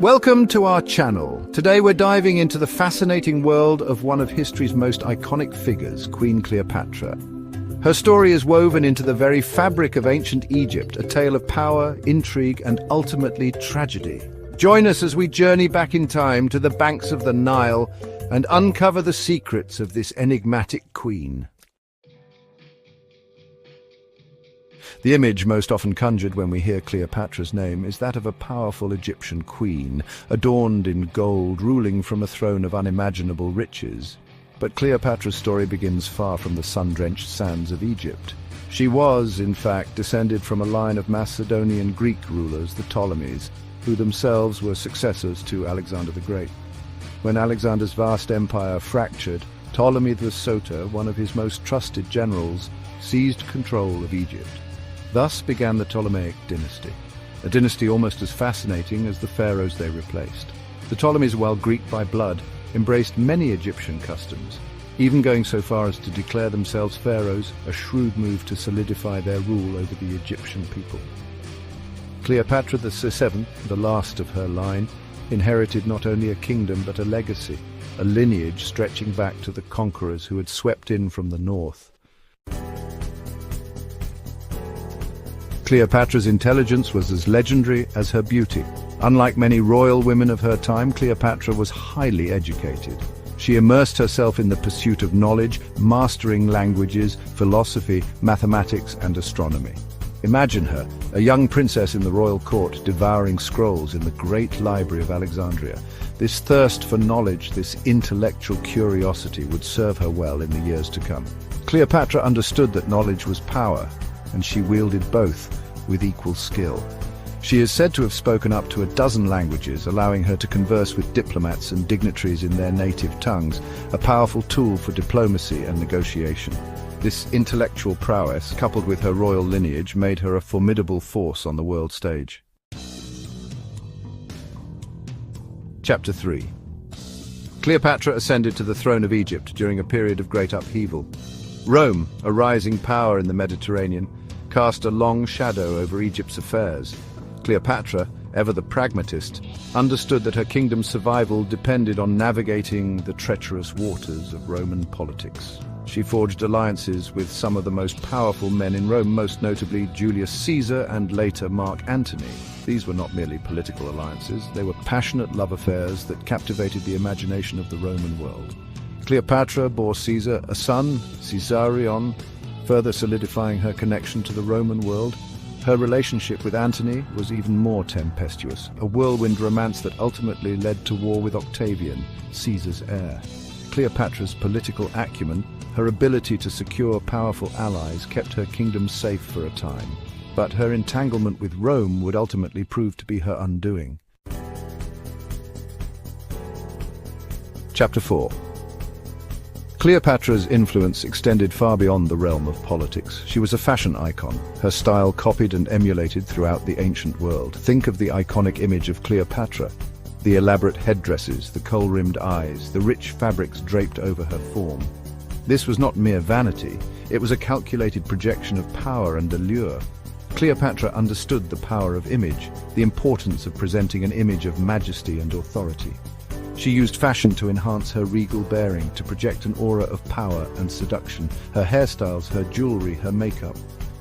Welcome to our channel. Today we're diving into the fascinating world of one of history's most iconic figures, Queen Cleopatra. Her story is woven into the very fabric of ancient Egypt, a tale of power, intrigue, and ultimately tragedy. Join us as we journey back in time to the banks of the Nile and uncover the secrets of this enigmatic queen. The image most often conjured when we hear Cleopatra's name is that of a powerful Egyptian queen, adorned in gold, ruling from a throne of unimaginable riches. But Cleopatra's story begins far from the sun-drenched sands of Egypt. She was, in fact, descended from a line of Macedonian Greek rulers, the Ptolemies, who themselves were successors to Alexander the Great. When Alexander's vast empire fractured, Ptolemy the Soter, one of his most trusted generals, seized control of Egypt. Thus began the Ptolemaic dynasty, a dynasty almost as fascinating as the pharaohs they replaced. The Ptolemies, while Greek by blood, embraced many Egyptian customs, even going so far as to declare themselves pharaohs, a shrewd move to solidify their rule over the Egyptian people. Cleopatra VII, the last of her line, inherited not only a kingdom but a legacy, a lineage stretching back to the conquerors who had swept in from the north. Cleopatra's intelligence was as legendary as her beauty. Unlike many royal women of her time, Cleopatra was highly educated. She immersed herself in the pursuit of knowledge, mastering languages, philosophy, mathematics, and astronomy. Imagine her, a young princess in the royal court, devouring scrolls in the great library of Alexandria. This thirst for knowledge, this intellectual curiosity would serve her well in the years to come. Cleopatra understood that knowledge was power, and she wielded both with equal skill. She is said to have spoken up to 12 languages, allowing her to converse with diplomats and dignitaries in their native tongues, a powerful tool for diplomacy and negotiation. This intellectual prowess, coupled with her royal lineage, made her a formidable force on the world stage. Chapter 3. Cleopatra ascended to the throne of Egypt during a period of great upheaval. Rome, a rising power in the Mediterranean, cast a long shadow over Egypt's affairs. Cleopatra, ever the pragmatist, understood that her kingdom's survival depended on navigating the treacherous waters of Roman politics. She forged alliances with some of the most powerful men in Rome, most notably Julius Caesar and later Mark Antony. These were not merely political alliances, they were passionate love affairs that captivated the imagination of the Roman world. Cleopatra bore Caesar a son, Caesarion, further solidifying her connection to the Roman world. Her relationship with Antony was even more tempestuous, a whirlwind romance that ultimately led to war with Octavian, Caesar's heir. Cleopatra's political acumen, her ability to secure powerful allies, kept her kingdom safe for a time. But her entanglement with Rome would ultimately prove to be her undoing. Chapter 4. Cleopatra's influence extended far beyond the realm of politics. She was a fashion icon, her style copied and emulated throughout the ancient world. Think of the iconic image of Cleopatra, the elaborate headdresses, the kohl-rimmed eyes, the rich fabrics draped over her form. This was not mere vanity, it was a calculated projection of power and allure. Cleopatra understood the power of image, the importance of presenting an image of majesty and authority. She used fashion to enhance her regal bearing, to project an aura of power and seduction. Her hairstyles, her jewelry, her makeup,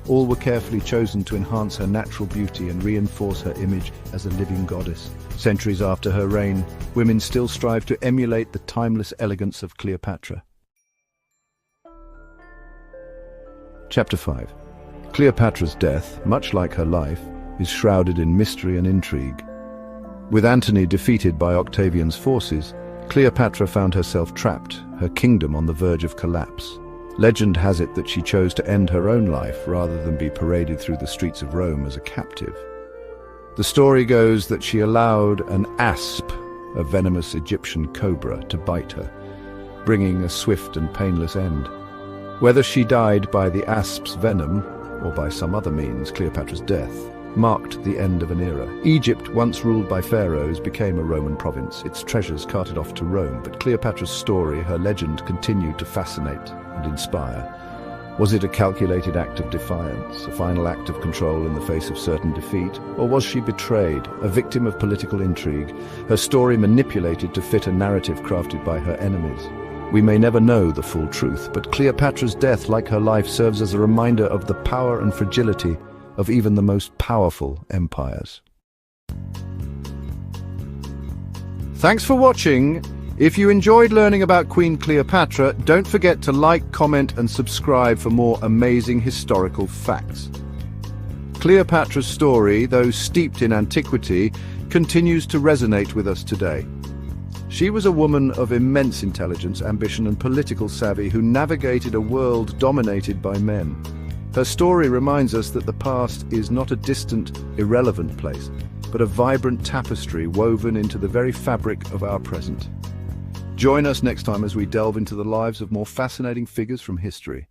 all were carefully chosen to enhance her natural beauty and reinforce her image as a living goddess. Centuries after her reign, women still strive to emulate the timeless elegance of Cleopatra. Chapter 5. Cleopatra's death, much like her life, is shrouded in mystery and intrigue. With Antony defeated by Octavian's forces, Cleopatra found herself trapped, her kingdom on the verge of collapse. Legend has it that she chose to end her own life rather than be paraded through the streets of Rome as a captive. The story goes that she allowed an asp, a venomous Egyptian cobra, to bite her, bringing a swift and painless end. Whether she died by the asp's venom or by some other means, Cleopatra's death marked the end of an era. Egypt, once ruled by pharaohs, became a Roman province, its treasures carted off to Rome, but Cleopatra's story, her legend, continued to fascinate and inspire. Was it a calculated act of defiance, a final act of control in the face of certain defeat? Or was she betrayed, a victim of political intrigue, her story manipulated to fit a narrative crafted by her enemies? We may never know the full truth, but Cleopatra's death, like her life, serves as a reminder of the power and fragility of even the most powerful empires. Thanks for watching. If you enjoyed learning about Queen Cleopatra, don't forget to like, comment and subscribe for more amazing historical facts. Cleopatra's story, though steeped in antiquity, continues to resonate with us today. She was a woman of immense intelligence, ambition and political savvy who navigated a world dominated by men. Her story reminds us that the past is not a distant, irrelevant place, but a vibrant tapestry woven into the very fabric of our present. Join us next time as we delve into the lives of more fascinating figures from history.